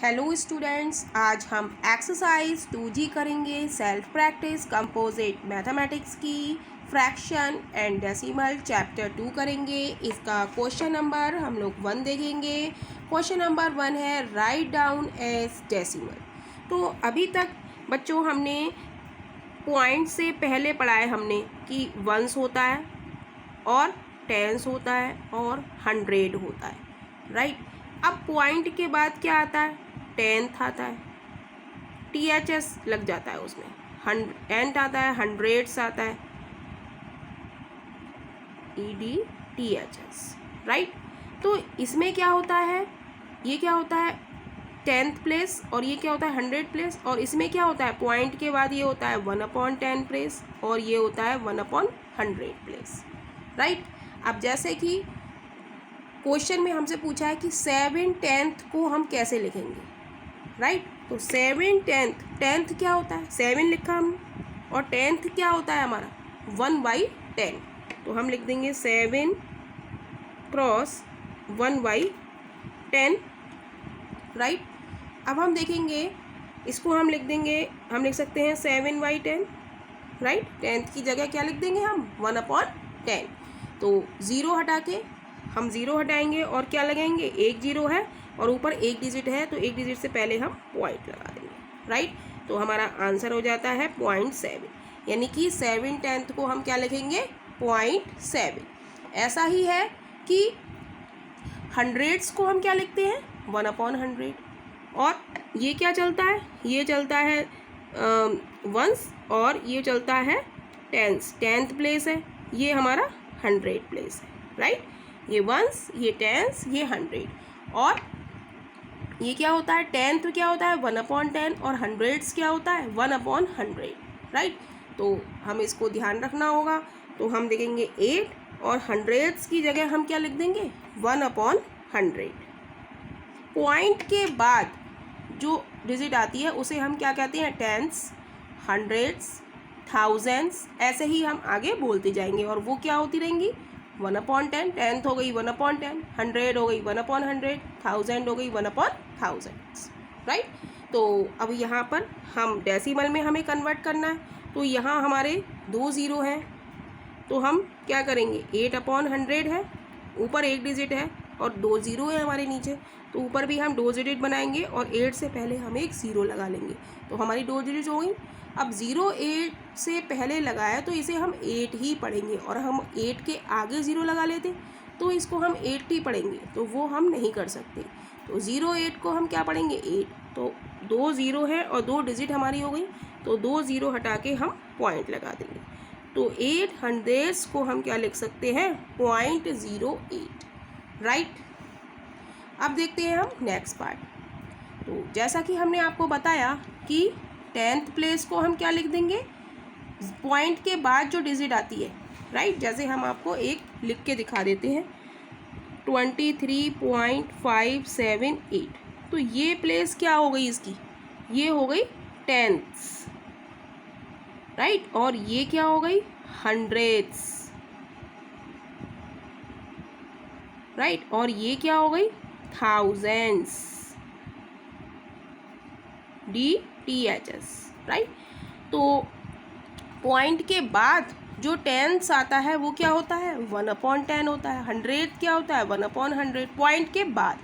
Hello students, आज हम exercise 2G करेंगे। सेल्फ प्रैक्टिस कंपोजिट मैथमेटिक्स की फ्रैक्शन एंड डेसिमल चैप्टर 2 करेंगे। इसका क्वेश्चन नंबर हम लोग 1 देखेंगे। क्वेश्चन नंबर 1 है राइट डाउन एज डेसिमल। तो अभी तक बच्चों हमने पॉइंट से पहले पढ़ा है हमने कि वंस होता है और टेंस होता है और 100 होता है, राइट। अब पॉइंट के बाद क्या आता है? टेंथ आता है, THS लग जाता है उसमें। टेंथ आता है, हंड्रेड्स आता है, EDTHS, राइट। तो इसमें क्या होता है? ये क्या होता है? 10th प्लेस, और ये क्या होता है? 100 प्लेस। और इसमें क्या होता है? पॉइंट के बाद ये होता है 1/10 प्लेस और ये होता है 1/100 प्लेस, राइट। अब जैसे कि क्वेश्चन में हमसे पूछा है कि 7/10 को हम कैसे लिखेंगे, राइट। तो 7/10, टेंथ क्या होता है? 7 लिखा हमने, और टेंथ क्या होता है हमारा? 1/10। तो हम लिख देंगे 7 क्रॉस 1/10, राइट। अब हम देखेंगे इसको, हम लिख देंगे, हम लिख सकते हैं 7/10, राइट। टेंथ की जगह क्या लिख देंगे हम? 1/10। तो ज़ीरो हटा के हम ज़ीरो हटाएंगे और क्या लगाएंगे? एक ज़ीरो है और ऊपर एक डिजिट है, तो एक डिजिट से पहले हम पॉइंट लगा देंगे, राइट। तो हमारा आंसर हो जाता है 0.7, यानी कि 7/10 को हम क्या लिखेंगे? 0.7। ऐसा ही है कि हंड्रेड्स को हम क्या लिखते हैं? 1/100। और ये क्या चलता है? ये चलता है वंस, और ये चलता है टेंस। टेंथ प्लेस है, ये हमारा 100 प्लेस है, राइट। ये वंस, ये टेंस, ये 100। और ये क्या होता है? टेंथ क्या होता है? 1/10, और हंड्रेड्स क्या होता है? 1/100, राइट। तो हम इसको ध्यान रखना होगा। तो हम देखेंगे 8, और हंड्रेड्स की जगह हम क्या लिख देंगे? 1/100। पॉइंट के बाद जो डिजिट आती है उसे हम क्या कहते हैं? टेंस, हंड्रेड्स, थाउजेंड्स, ऐसे ही हम आगे बोलते जाएंगे, और वो क्या होती रहेंगी? 1/10। टेंथ हो गई 1/10, 100 हो गई 1/100, 1000 हो गई 1/1000, राइट। तो अब यहाँ पर हम डेसिमल में हमें कन्वर्ट करना है। तो यहाँ हमारे 2 ज़ीरो हैं, तो हम क्या करेंगे? 8/100 है, ऊपर एक डिजिट है और 2 ज़ीरो है हमारे नीचे, तो ऊपर भी हम 2 डिजिट बनाएंगे और 8 से पहले हम एक ज़ीरो लगा लेंगे, तो हमारी 2 डिजिट हो गई। अब 0 8 से पहले लगाया तो इसे हम 8 ही पढ़ेंगे, और हम 8 के आगे 0 लगा लेते तो इसको हम 8 ही पढ़ेंगे, तो वो हम नहीं कर सकते। तो 0 8 को हम क्या पढ़ेंगे? 8। तो 2 ज़ीरो है और 2 डिजिट हमारी हो गई, तो 2 ज़ीरो हटा के हम पॉइंट लगा देंगे। तो 8 हंड्रेड्स को हम क्या लिख सकते हैं? 0.08, राइट। अब देखते हैं हम नेक्स्ट पार्ट। तो जैसा कि हमने आपको बताया कि टेंथ प्लेस को हम क्या लिख देंगे? पॉइंट के बाद जो डिजिट आती है, राइट। जैसे हम आपको एक लिख के दिखा देते हैं, 23.578। तो ये प्लेस क्या हो गई इसकी? ये हो गई टेंथ्स, राइट। और ये क्या हो गई? Hundreds, right. और ये क्या हो गई? Thousands, DTHS, right. तो पॉइंट के बाद जो टेंस आता है वो क्या होता है? 1/10 होता है। 100 क्या होता है? 1/100 पॉइंट के बाद,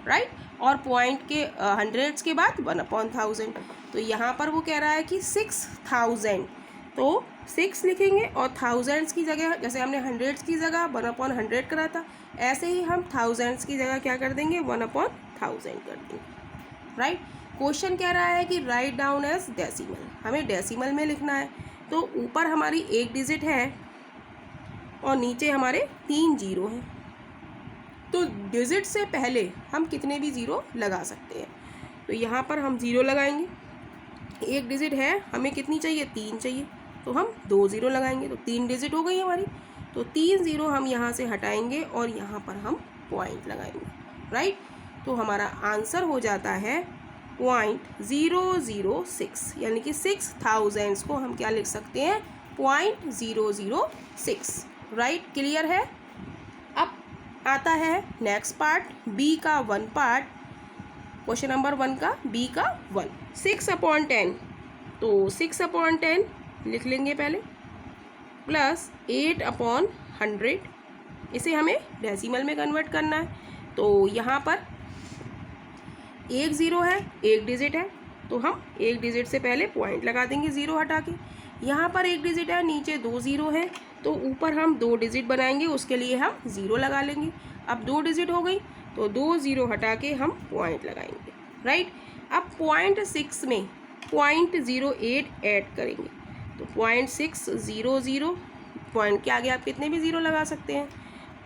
राइट। और पॉइंट के हंड्रेड्स के बाद 1/1000। तो यहाँ पर वो कह रहा है कि 6000, तो 6 लिखेंगे, और थाउजेंड्स की जगह, जैसे हमने हंड्रेड्स की जगह 1/100 करा था, ऐसे ही हम थाउजेंड्स की जगह क्या कर देंगे? 1/1000 कर देंगे, राइट। क्वेश्चन कह रहा है कि राइट डाउन एज डेसिमल, हमें डेसिमल में लिखना है। तो ऊपर हमारी एक डिजिट है और नीचे हमारे 3 ज़ीरो हैं, तो डिजिट से पहले हम कितने भी ज़ीरो लगा सकते हैं। तो यहाँ पर हम ज़ीरो लगाएंगे, एक डिजिट है, हमें कितनी चाहिए? 3 चाहिए, तो हम 2 ज़ीरो लगाएंगे, तो 3 डिजिट हो गई हमारी। तो 3 ज़ीरो हम यहाँ से हटाएंगे और यहाँ पर हम पॉइंट लगाएंगे, राइट। तो हमारा आंसर हो जाता है 0.006, यानी कि 6000 को हम क्या लिख सकते हैं? 0.006, राइट। क्लियर है। अब आता है नेक्स्ट पार्ट, बी का 1 पार्ट। क्वेश्चन नंबर 1 का बी का 1। 6/10, तो 6/10 लिख लेंगे पहले, प्लस 8/100, इसे हमें डेसिमल में कन्वर्ट करना है। तो यहाँ पर एक ज़ीरो है, एक डिजिट है, तो हम एक डिजिट से पहले पॉइंट लगा देंगे ज़ीरो हटा के। यहाँ पर एक डिजिट है, नीचे दो ज़ीरो है, तो ऊपर हम दो डिजिट बनाएंगे, उसके लिए हम ज़ीरो लगा लेंगे। अब दो डिजिट हो गई, तो दो ज़ीरो हटा के हम पॉइंट लगाएंगे, राइट। अब 0.6 में 0.08 ऐड करेंगे, तो 0.600, पॉइंट के आगे आप कितने भी ज़ीरो लगा सकते हैं,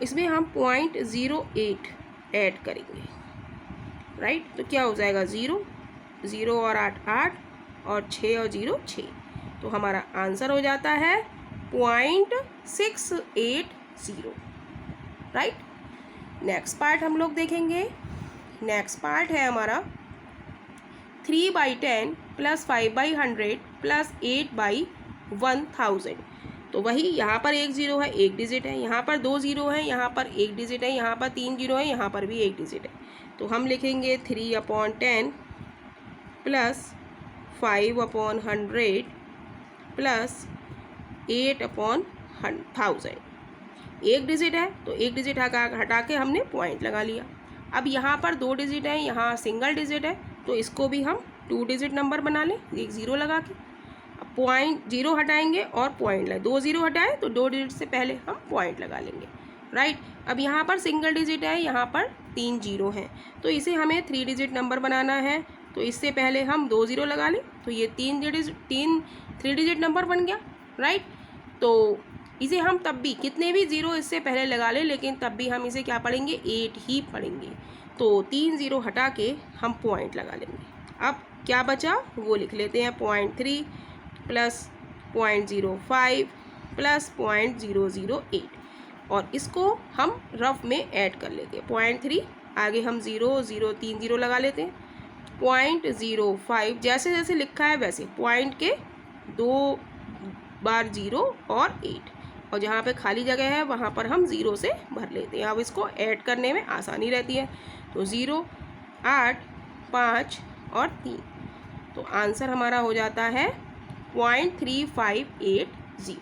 इसमें हम 0.08 ऐड करेंगे, राइट। तो क्या हो जाएगा, 0 0 और 8 8 और 6 और 0 6, तो हमारा आंसर हो जाता है 0.680, राइट। नेक्स्ट पार्ट हम लोग देखेंगे। नेक्स्ट पार्ट है हमारा 3/10 प्लस 5/100 प्लस 8/1000। तो वही यहाँ पर एक ज़ीरो है, एक डिजिट है, यहाँ पर दो ज़ीरो है, यहाँ पर एक डिजिट है, यहाँ पर तीन ज़ीरो है, यहाँ पर भी एक डिजिट है। तो हम लिखेंगे 3/10 प्लस 5/100 प्लस 8/1000। एक डिजिट है, तो एक डिजिट हटा के हमने पॉइंट लगा लिया। अब यहाँ पर दो डिजिट है, यहाँ सिंगल डिजिट है, तो इसको भी हम 2 डिजिट नंबर बना लें, एक ज़ीरो लगा के। अब पॉइंट ज़ीरो हटाएंगे और पॉइंट लगा, दो ज़ीरो हटाएं तो दो डिजिट से पहले हम पॉइंट लगा लेंगे, राइट। अब यहाँ पर सिंगल डिजिट है, यहाँ पर 3 जीरो हैं, तो इसे हमें 3 डिजिट नंबर बनाना है, तो इससे पहले हम दो ज़ीरो लगा लें, तो ये 3 डिजिट नंबर बन गया, राइट। तो इसे हम तब भी कितने भी ज़ीरो इससे पहले लगा लें, लेकिन तब भी हम इसे क्या पढ़ेंगे, 8 ही पढ़ेंगे। तो 3 ज़ीरो हटा के हम पॉइंट लगा लेंगे। अब क्या बचा वो लिख लेते हैं, 0.3 प्लस 0.05 प्लस 0.008, और इसको हम रफ में ऐड कर लेंगे। 0.3 आगे हम 0 0 3 ज़ीरो लगा लेते हैं, 0.05 जैसे जैसे लिखा है वैसे, पॉइंट के 2 बार 0 और 8, और जहाँ पे खाली जगह है वहाँ पर हम 0 से भर लेते हैं। अब इसको ऐड करने में आसानी रहती है, तो 0 8 5 और 3, तो आंसर हमारा हो जाता है 0.3580।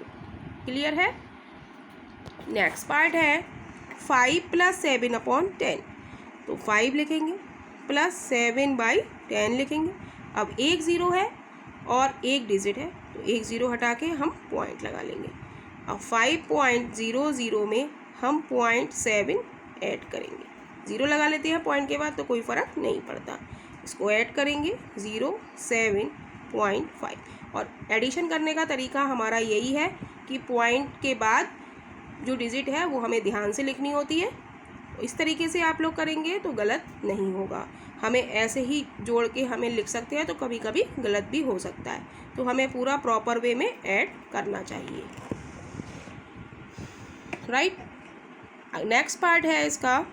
क्लियर है। नेक्स्ट पार्ट है 5 प्लस 7/10, तो 5 लिखेंगे प्लस 7/10 लिखेंगे। अब एक ज़ीरो है और एक डिजिट है, तो एक ज़ीरो हटा के हम पॉइंट लगा लेंगे। अब 5.00 में हम 0.7 ऐड करेंगे, ज़ीरो लगा लेते हैं पॉइंट के बाद, तो कोई फ़र्क नहीं पड़ता, इसको ऐड करेंगे 0.7.5। और एडिशन करने का तरीका हमारा यही है कि पॉइंट के बाद जो डिजिट है वो हमें ध्यान से लिखनी होती है। इस तरीके से आप लोग करेंगे तो गलत नहीं होगा, हमें ऐसे ही जोड़ के हमें लिख सकते हैं, तो कभी कभी गलत भी हो सकता है, तो हमें पूरा प्रॉपर वे में ऐड करना चाहिए, राइट। नेक्स्ट पार्ट है इसका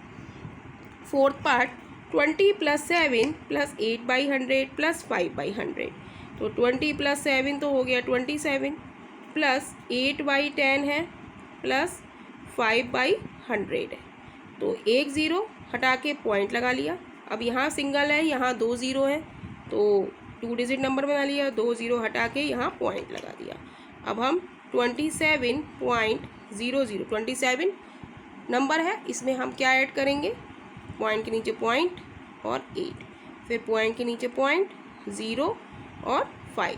fourth part, 20 plus 7 plus 8/100 plus 5/100। तो 20 प्लस 7 तो हो गया 27, प्लस 8/10 है, प्लस 5/100 है, तो एक ज़ीरो हटा के पॉइंट लगा लिया। अब यहाँ सिंगल है, यहाँ दो ज़ीरो है, तो 2 डिजिट नंबर बना लिया, दो ज़ीरो हटा के यहाँ पॉइंट लगा दिया। अब हम 27.00 27 नंबर है, इसमें हम क्या ऐड करेंगे, पॉइंट के नीचे पॉइंट और 8, फिर पॉइंट के नीचे पॉइंट 0 और 5,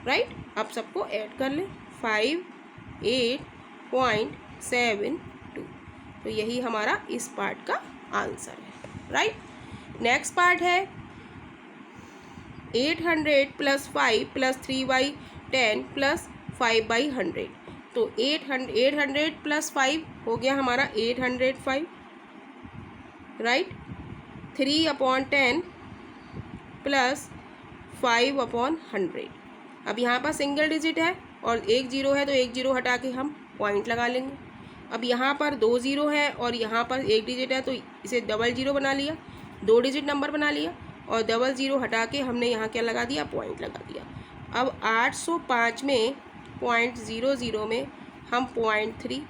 राइट। अब सबको ऐड कर लें, 58.72, तो यही हमारा इस पार्ट का आंसर है, राइट। नेक्स्ट पार्ट है 800 प्लस 5 प्लस 3/10 प्लस 5/100। तो 800 प्लस 5 हो गया हमारा 805, राइट। 3/10 प्लस 5/100। अब यहाँ पर सिंगल डिजिट है और एक ज़ीरो है, तो एक ज़ीरो हटा के हम पॉइंट लगा लेंगे। अब यहाँ पर दो ज़ीरो है और यहाँ पर एक डिजिट है, तो इसे डबल ज़ीरो बना लिया, दो डिजिट नंबर बना लिया, और डबल ज़ीरो हटा के हमने यहाँ क्या लगा दिया, पॉइंट लगा दिया। अब 805 में 0.00 में हम 0.3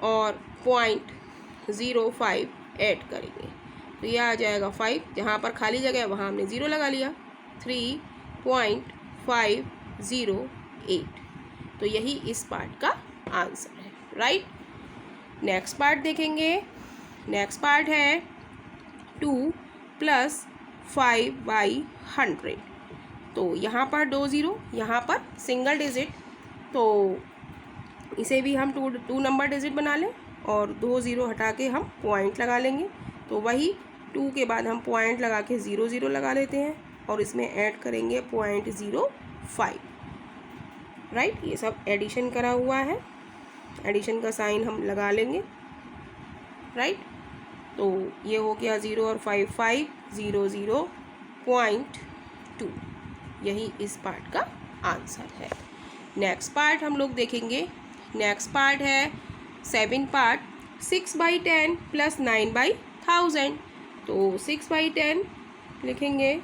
और 0.05 ऐड करेंगे, तो ये आ जाएगा 5, जहाँ पर खाली जगह है वहाँ हमने 0 लगा लिया, 3.508। तो यही इस पार्ट का आंसर है, राइट। नेक्स्ट पार्ट देखेंगे। नेक्स्ट पार्ट है 2 + 5/100। तो यहाँ पर 2 0, यहाँ पर सिंगल डिजिट, तो इसे भी हम टू नंबर डिजिट बना लें और 2 0 हटा के हम पॉइंट लगा लेंगे। तो वही 2 के बाद हम पॉइंट लगा के 0 0 लगा लेते हैं और इसमें ऐड करेंगे 0.05, राइट। ये सब एडिशन करा हुआ है, एडिशन का साइन हम लगा लेंगे, राइट। तो ये हो गया 0 और 5 5 0 0.2। यही इस पार्ट का आंसर है। नेक्स्ट पार्ट हम लोग देखेंगे। नेक्स्ट पार्ट है 7 पार्ट 6/10 + 9/1000। तो 6/10 लिखेंगे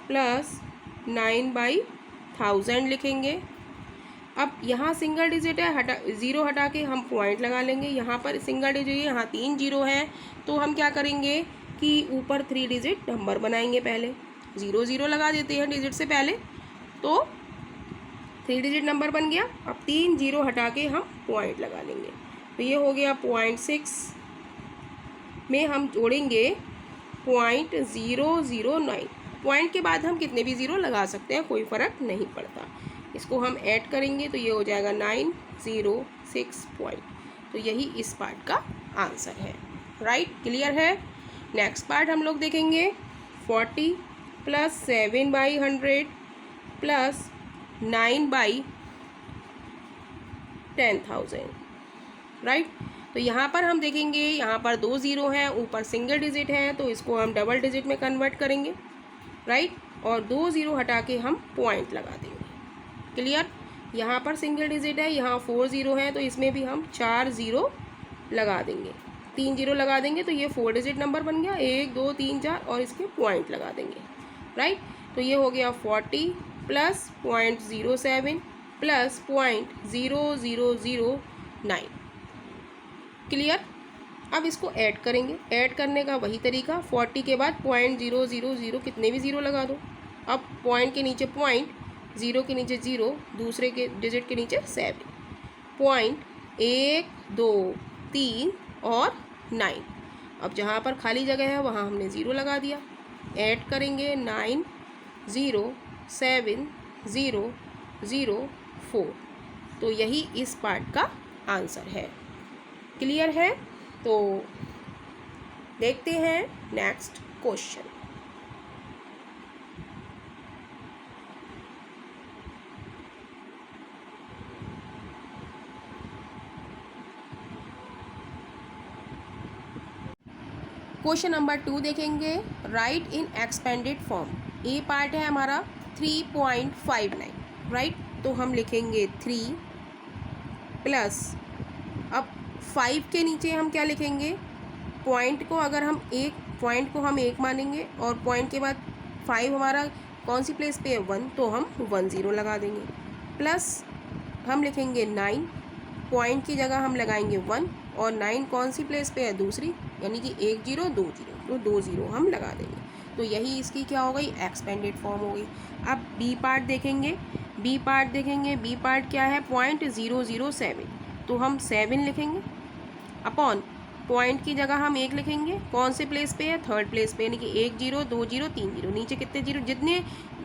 प्लस 9/1000 लिखेंगे। अब यहाँ सिंगल डिजिट है, 0 हटा के हम पॉइंट लगा लेंगे। यहाँ पर सिंगल डिजिट है, यहाँ 3 0 है, तो हम क्या करेंगे कि ऊपर 3 डिजिट नंबर बनाएंगे। पहले 0 0 लगा देते हैं डिजिट से पहले, तो 3 डिजिट नंबर बन गया। अब 3 0 हटा के हम पॉइंट लगा लेंगे, तो ये हो गया 0.6 में हम जोड़ेंगे 0.009। पॉइंट के बाद हम कितने भी 0 लगा सकते हैं, कोई फ़र्क नहीं पड़ता। इसको हम ऐड करेंगे तो ये हो जाएगा 906 पॉइंट। तो यही इस पार्ट का आंसर है, राइट। क्लियर है। नेक्स्ट पार्ट हम लोग देखेंगे 40 + 7/100 + 9/10,000, राइट। तो यहाँ पर हम देखेंगे, यहाँ पर 2 0 हैं, ऊपर सिंगल डिजिट है, तो इसको हम डबल डिजिट में कन्वर्ट करेंगे, राइट। और 2 0 हटा के हम पॉइंट लगा देंगे। क्लियर। यहाँ पर सिंगल डिजिट है, यहाँ 4 0 है, तो इसमें भी हम 4 0 लगा देंगे, 3 0 लगा देंगे, तो ये 4 डिजिट नंबर बन गया, 1 2 3 4, और इसके पॉइंट लगा देंगे, राइट। तो ये हो गया 40 + 0.07 + 0.0009। क्लियर। अब इसको ऐड करेंगे। ऐड करने का वही तरीका, 40 के बाद 0.000 कितने भी 0 लगा दो। अब पॉइंट के नीचे पॉइंट, 0 के नीचे 0, दूसरे के डिजिट के नीचे 7, पॉइंट 1 2 3 और 9। अब जहाँ पर खाली जगह है वहाँ हमने 0 लगा दिया। ऐड करेंगे 907,004। तो यही इस पार्ट का आंसर है। क्लियर है। तो देखते हैं नेक्स्ट क्वेश्चन। क्वेश्चन नंबर 2 देखेंगे। राइट इन एक्सपेंडेड फॉर्म। ए पार्ट है हमारा 3.59, राइट। तो हम लिखेंगे 3 प्लस, अब 5 के नीचे हम क्या लिखेंगे, पॉइंट को अगर हम एक पॉइंट को हम 1 मानेंगे और पॉइंट के बाद 5 हमारा कौन सी प्लेस पे है 1, तो हम 1 0 लगा देंगे। प्लस हम लिखेंगे 9, पॉइंट की जगह हम लगाएंगे 1 और 9 कौन सी प्लेस पे है दूसरी, यानी कि 1 0 2 0, तो 2 0 हम लगा देंगे। तो यही इसकी क्या हो गई, एक्सपेंडेड फॉर्म हो गई। अब बी पार्ट देखेंगे। बी पार्ट देखेंगे, बी पार्ट क्या है 0.007, तो हम 7 लिखेंगे अपॉन पॉइंट की जगह हम 1 लिखेंगे, कौन से प्लेस पे है, थर्ड प्लेस पे, यानी कि 1 0 2 0 3 0, नीचे कितने 0, जितने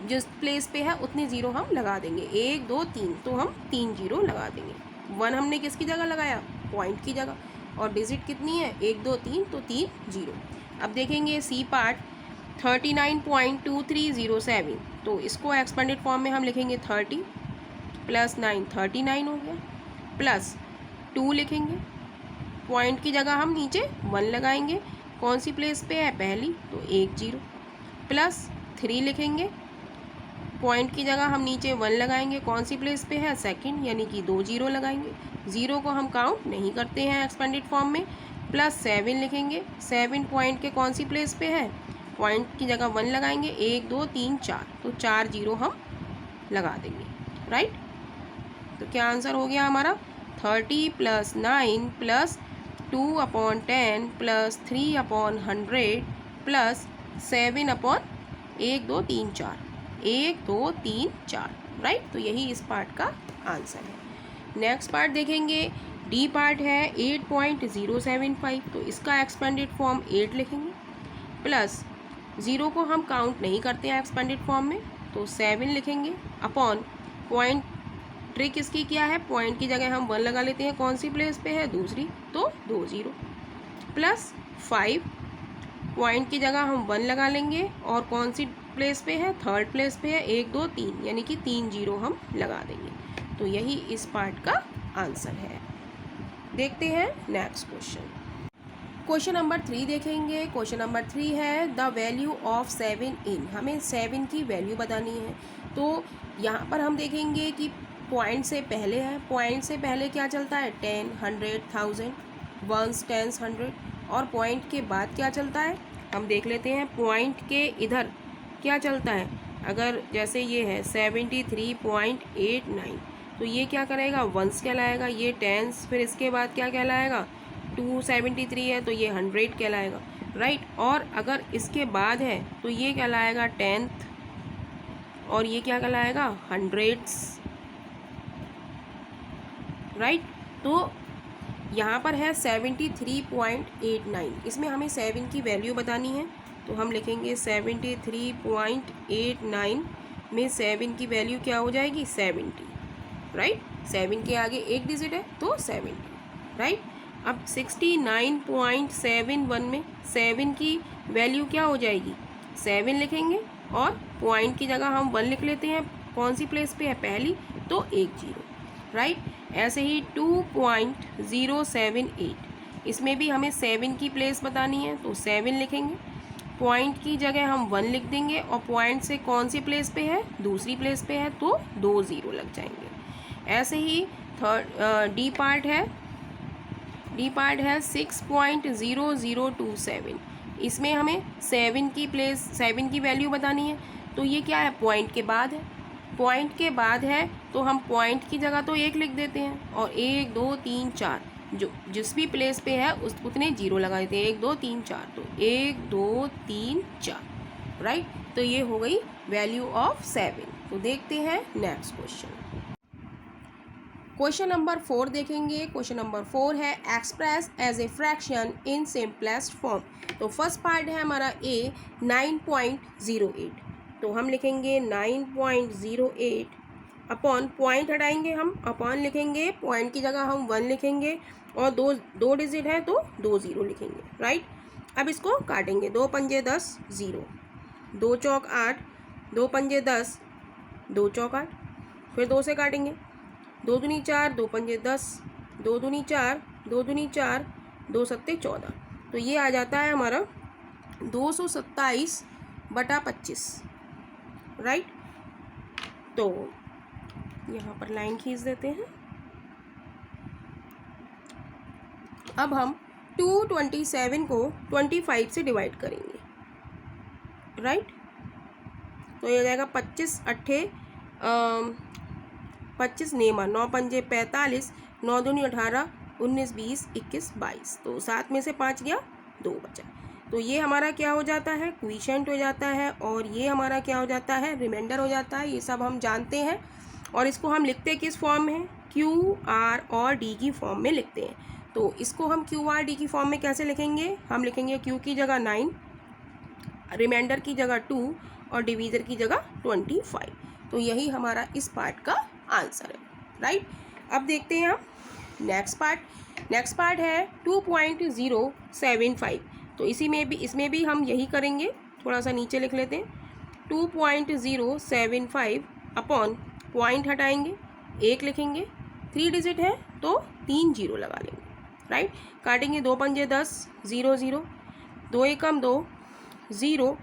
जिस प्लेस पे है उतने 0 हम लगा देंगे, 1 2 3, तो हम 3 0 लगा देंगे। 1 हमने किसकी जगह लगाया, पॉइंट की जगह, और डिजिट कितनी है 1 2 3, तो 3 0। अब देखेंगे सी पार्ट 39.2307, तो इसको एक्सपेंडेड फॉर्म में हम लिखेंगे 30 + 9 39 हो गया, प्लस 2 लिखेंगे, पॉइंट की जगह हम नीचे 1 लगाएंगे, कौन सी प्लेस पे है पहली, तो 1 0, प्लस 3 लिखेंगे, पॉइंट की जगह हम नीचे 1 लगाएंगे, कौन सी प्लेस पे है सेकंड, यानी कि 2 0 लगाएंगे, 0 को हम काउंट नहीं करते हैं एक्सपेंडेड फॉर्म में, प्लस 7 लिखेंगे, 7 पॉइंट के कौन सी प्लेस पे है, पॉइंट की जगह 1 लगाएंगे, 1 2 3 4, तो 4 0 हम लगा देंगे, राइट। तो क्या आंसर हो गया हमारा, 30 + 9 + 2/10 + 3/100 प्लस 7 अपॉन 1 2 3 4, 1 2 3 4, राइट। तो यही इस पार्ट का आंसर है। नेक्स्ट पार्ट देखेंगे, डी पार्ट है 8.075, तो इसका एक्सपेंडेड फॉर्म 8 लिखेंगे, प्लस 0 को हम काउंट नहीं करते हैं एक्सपेंडेड फॉर्म में, तो 7 लिखेंगे, अपॉन पॉइंट, ट्रिक इसकी क्या है, पॉइंट की जगह हम 1 लगा लेते हैं, कौन सी प्लेस पे है, दूसरी, तो 2 0, प्लस 5, पॉइंट की जगह हम 1 लगा लेंगे और कौन सी प्लेस पे है, थर्ड प्लेस पे है, 1 2 3, यानी कि 3 0 हम लगा देंगे। तो यही इस पार्ट का आंसर है। देखते हैं नेक्स्ट क्वेश्चन। क्वेश्चन नंबर 3 देखेंगे। क्वेश्चन नंबर 3 है द वैल्यू ऑफ 7 इन, हमें 7 की वैल्यू बतानी है। तो यहाँ पर हम देखेंगे कि पॉइंट से पहले है, पॉइंट से पहले क्या चलता है, 10 100 1000, वंस टेंस 100, और पॉइंट के बाद क्या चलता है, हम देख लेते हैं पॉइंट के इधर क्या चलता है। अगर जैसे ये है 73.89, तो ये क्या करेगा, वंस कहलाएगा, ये टेंस, फिर इसके बाद क्या कहलाएगा, 273 है तो ये 100 कहलाएगा, राइट। और अगर इसके बाद है तो ये कहलाएगा 10th, और ये क्या कहलाएगा, 100s, राइट। तो यहाँ पर है 73.89, इसमें हमें 7 की वैल्यू बतानी है, तो हम लिखेंगे 73.89 में 7 की वैल्यू क्या हो जाएगी, 70, राइट। 7 के आगे एक डिजिट है तो 70, राइट। अब 69.71 में 7 की वैल्यू क्या हो जाएगी, 7 लिखेंगे और पॉइंट की जगह हम 1 लिख लेते हैं, कौन सी प्लेस पे है, पहली, तो 1 0, राइट। ऐसे ही 2.078, इसमें भी हमें 7 की प्लेस बतानी है, तो 7 लिखेंगे, पॉइंट की जगह हम 1 लिख देंगे और पॉइंट से कौन सी प्लेस पे है, दूसरी प्लेस पे है, तो 2 0 लग जाएंगे। ऐसे ही डी पार्ट है, डी पार्ट है 6.0027, इसमें हमें 7 की प्लेस, 7 की वैल्यू बतानी है, तो ये क्या है, पॉइंट के बाद है, पॉइंट के बाद है तो हम पॉइंट की जगह तो 1 लिख देते हैं और 1 2 3 4 जो जिस भी प्लेस पे है उतने 0 लगा देते हैं, 1 2 3 4, तो 1 2 3 4, राइट। तो ये हो गई वैल्यू ऑफ 7। तो देखते हैं नेक्स्ट क्वेश्चन। क्वेश्चन नंबर 4 देखेंगे। क्वेश्चन नंबर 4 है express as a fraction in simplest form. तो फर्स्ट पार्ट है हमारा ए 9.08, तो हम लिखेंगे 9.08 अपॉन, पॉइंट हटाएंगे हम, अपॉन लिखेंगे, पॉइंट की जगह हम 1 लिखेंगे और दो डिजिट है तो 2 0 लिखेंगे, राइट। अब इसको काटेंगे, 2 पंजे 10 0, 2 चौक 8, 2 पंजे 10, 2 चौक 8, फिर 2 से काटेंगे, 2 दूनी 4, 2 पंजे 10, 2 दूनी 4, 2 दूनी 4, 2 सत्ते 14, तो ये आ जाता है हमारा 227/25, राइट। तो यहाँ पर लाइन खींच देते हैं। अब हम 227 को 25 से डिवाइड करेंगे, राइट। तो ये हो जाएगा 25 अट्ठे 25 नेमा, 9 पंजे 45, 9 दूनी 18, 19 20 21 22, तो 7 में से 5 गया, 2 बचा, तो ये हमारा क्या हो जाता है, क्विशेंट हो जाता है, और ये हमारा क्या हो जाता है, रिमाइंडर हो जाता है। ये सब हम जानते हैं और इसको हम लिखते किस फॉर्म में, क्यू आर और डी की फॉर्म में लिखते हैं। तो इसको हम क्यू आर डी की फॉर्म में कैसे लिखेंगे, हम लिखेंगे क्यू की जगह 9, रिमाइंडर की जगह 2 और डिवीज़र की जगह 25। तो यही हमारा इस पार्ट का आंसर है, राइट। अब देखते हैं हम नेक्स्ट पार्ट। नेक्स्ट पार्ट है 2.075, तो इसमें भी हम यही करेंगे, थोड़ा सा नीचे लिख लेते हैं, 2.075 अपॉन, पॉइंट हटाएंगे, 1 लिखेंगे, 3 डिजिट है तो 3 0 लगा लेंगे, राइट। काटेंगे, 2 पंजे 10 0 0, 2 एकम 2 0,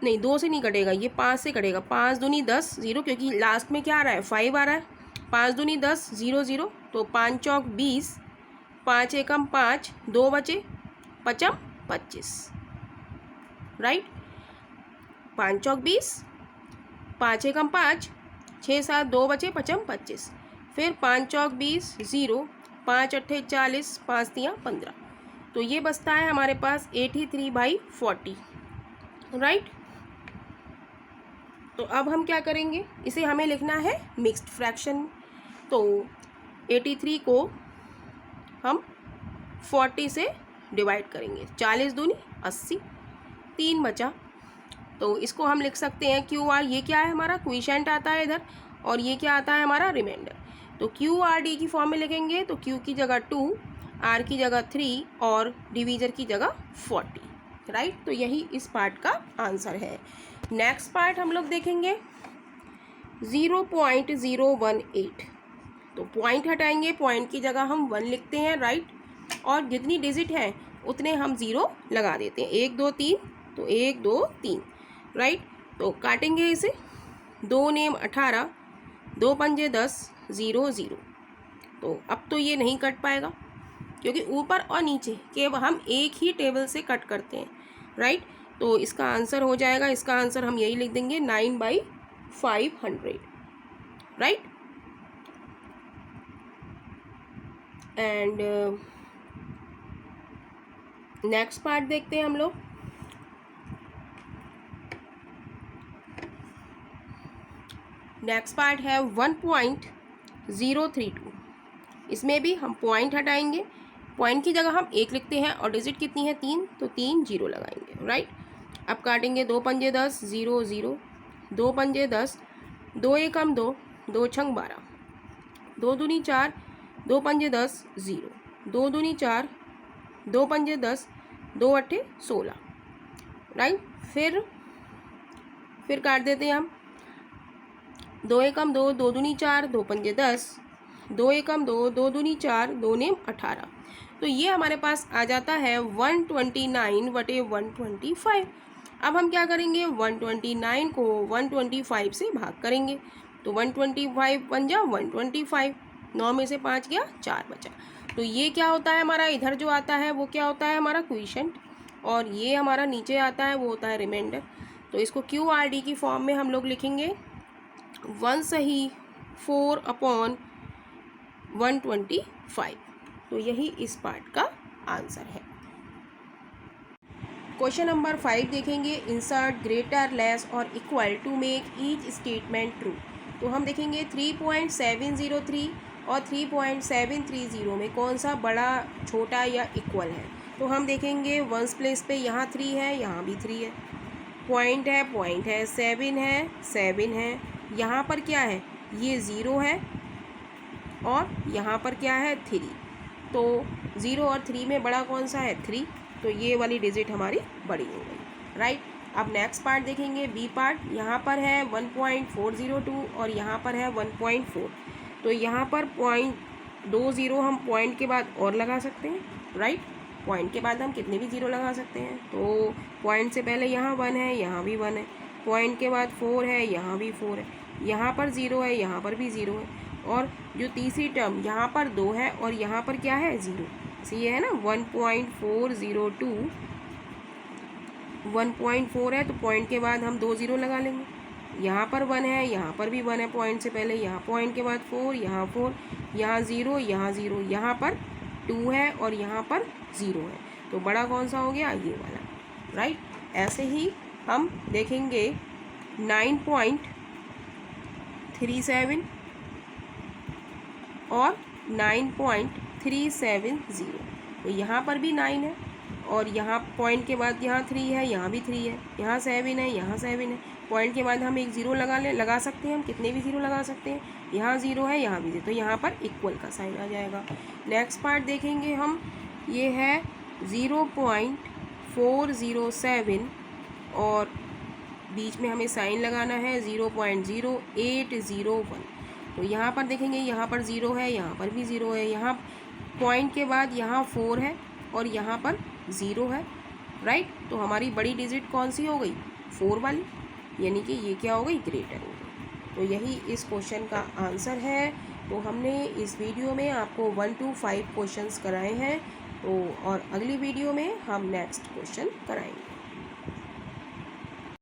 नहीं 2 से नहीं कटेगा, ये 5 से कटेगा, 5 दूनी 10 0, क्योंकि लास्ट में क्या आ रहा है, 5 आ रहा है, 5 दूनी 10 0 0, तो 5 चौक 20, 5 एकम 5, 2 बचे, 5 25, राइट। 5 चौक 20, 5 एकम 5, 6 7 2 बचे, 5 25, फिर 5 चौक 20 0, 5 अट्ठे 40, 5 तियाँ 15, तो ये बचता है हमारे पास 83/40, राइट। तो अब हम क्या करेंगे, इसे हमें लिखना है मिक्स्ड फ्रैक्शन। तो 83 को हम 40 से डिवाइड करेंगे, 40 दूनी 80, 3 बचा। तो इसको हम लिख सकते हैं क्यू आर, ये क्या है हमारा क्विशेंट आता है इधर, और ये क्या आता है हमारा रिमाइंडर। तो क्यू आर डी की फॉर्म में लिखेंगे तो क्यू की जगह 2, आर की जगह 3 और डिवीजर की जगह 40, राइट। तो यही इस पार्ट का आंसर है। नेक्स्ट पार्ट हम लोग देखेंगे 0.018। तो पॉइंट हटाएंगे, पॉइंट की जगह हम 1 लिखते हैं, राइट। और जितनी डिजिट हैं उतने हम 0 लगा देते हैं, 1 2 3, तो 1 2 3, राइट। तो काटेंगे इसे, 2 नेम 18, 2 पंजे 10, 0 0। तो अब तो ये नहीं कट पाएगा क्योंकि ऊपर और नीचे केवल हम एक ही टेबल से कट करते हैं, राइट। तो इसका आंसर हो जाएगा, इसका आंसर हम यही लिख देंगे 9/500, राइट। एंड नेक्स्ट पार्ट देखते हैं हम लोग। नेक्स्ट पार्ट है 1.032। इसमें भी हम पॉइंट हटाएंगे, पॉइंट की जगह हम 1 लिखते हैं और डिजिट कितनी है 3, तो 3 0 लगाएंगे, राइट। अब काटेंगे, 2 पंजे 10, 0 0, 2 पंजे 10, 2 एकम 2, 2 छंग 12, 2 दूनी 4, 2 पंजे 10, 0, 2 दूनी 4, 2 पंजे 10, 2 अट्ठे 16, राइट। फिर काट देते हैं हम, 2 एकम 2, 2 दूनी 4, 2 पंजे 10, 2 एकम 2, 2 दूनी 4, 2 नेम 18। तो ये हमारे पास आ जाता है 129/125। अब हम क्या करेंगे, 129 को 125 से भाग करेंगे। तो 125 बन जा 125, 9 में से 5 गया, 4 बचा। तो ये क्या होता है हमारा, इधर जो आता है वो क्या होता है हमारा क्विशेंट, और ये हमारा नीचे आता है वो होता है रिमाइंडर। तो इसको क्यू आर डी की फॉर्म में हम लोग लिखेंगे 1 सही 4/125। तो यही इस पार्ट का आंसर है। क्वेश्चन नंबर 5 देखेंगे, इंसर्ट ग्रेटर लेस और equal to make each statement true. तो हम देखेंगे 3.703 और 3.730 में कौन सा बड़ा, छोटा या इक्वल है। तो हम देखेंगे वंस प्लेस पे यहाँ 3 है, यहाँ भी 3 है, पॉइंट है 7 है 7 है, यहाँ पर क्या है ये 0 है, और यहाँ पर क्या है 3। तो 0 और 3 में बड़ा कौन सा है 3, तो ये वाली डिजिट हमारी बड़ी हो गई, राइट। अब नेक्स्ट पार्ट देखेंगे बी पार्ट। यहाँ पर है 1.402 और यहाँ पर है 1.4। तो यहाँ पर 0.20 हम पॉइंट के बाद और लगा सकते हैं, राइट। पॉइंट के बाद हम कितने भी 0 लगा सकते हैं। तो पॉइंट से पहले यहाँ 1 है, यहाँ भी 1 है, पॉइंट के बाद 4 है, यहाँ भी 4 है, यहाँ पर 0 है, यहाँ पर भी 0 है, और जो तीसरी टर्म यहाँ पर 2 है और यहाँ पर क्या है 0। इसे ये है ना 1.402, 1.4 है, तो पॉइंट के बाद हम 2 0 लगा लेंगे। यहाँ पर 1 है, यहाँ पर भी 1 है पॉइंट से पहले, यहाँ पॉइंट के बाद 4, यहाँ 4, यहाँ 0, यहाँ 0, यहाँ पर 2 है और यहाँ पर 0 है। तो बड़ा कौन सा हो गया, ये वाला, राइट। ऐसे ही हम देखेंगे 9.37 और 9.370। तो यहाँ पर भी 9 है और यहाँ पॉइंट के बाद यहाँ 3 है, यहाँ भी 3 है, यहाँ 7 है, यहाँ 7 है, पॉइंट के बाद हम एक 0 लगा सकते हैं, हम कितने भी 0 लगा सकते हैं। यहाँ 0 है, यहाँ भी 0, तो यहाँ पर इक्वल का साइन आ जाएगा। नेक्स्ट पार्ट देखेंगे हम, ये है 0.407 और बीच में हमें साइन लगाना है 0.0801। तो यहाँ पर देखेंगे, यहाँ पर 0 है, यहाँ पर भी 0 है, यहाँ पॉइंट के बाद यहाँ 4 है और यहाँ पर 0 है, राइट। तो हमारी बड़ी डिजिट कौन सी हो गई, 4 वाली, यानी कि ये क्या हो गई, ग्रेटर हो गई। तो यही इस क्वेश्चन का आंसर है। तो हमने इस वीडियो में आपको 1 to 5 क्वेश्चंस कराए हैं, तो और अगली वीडियो में हम नेक्स्ट क्वेश्चन कराएंगे।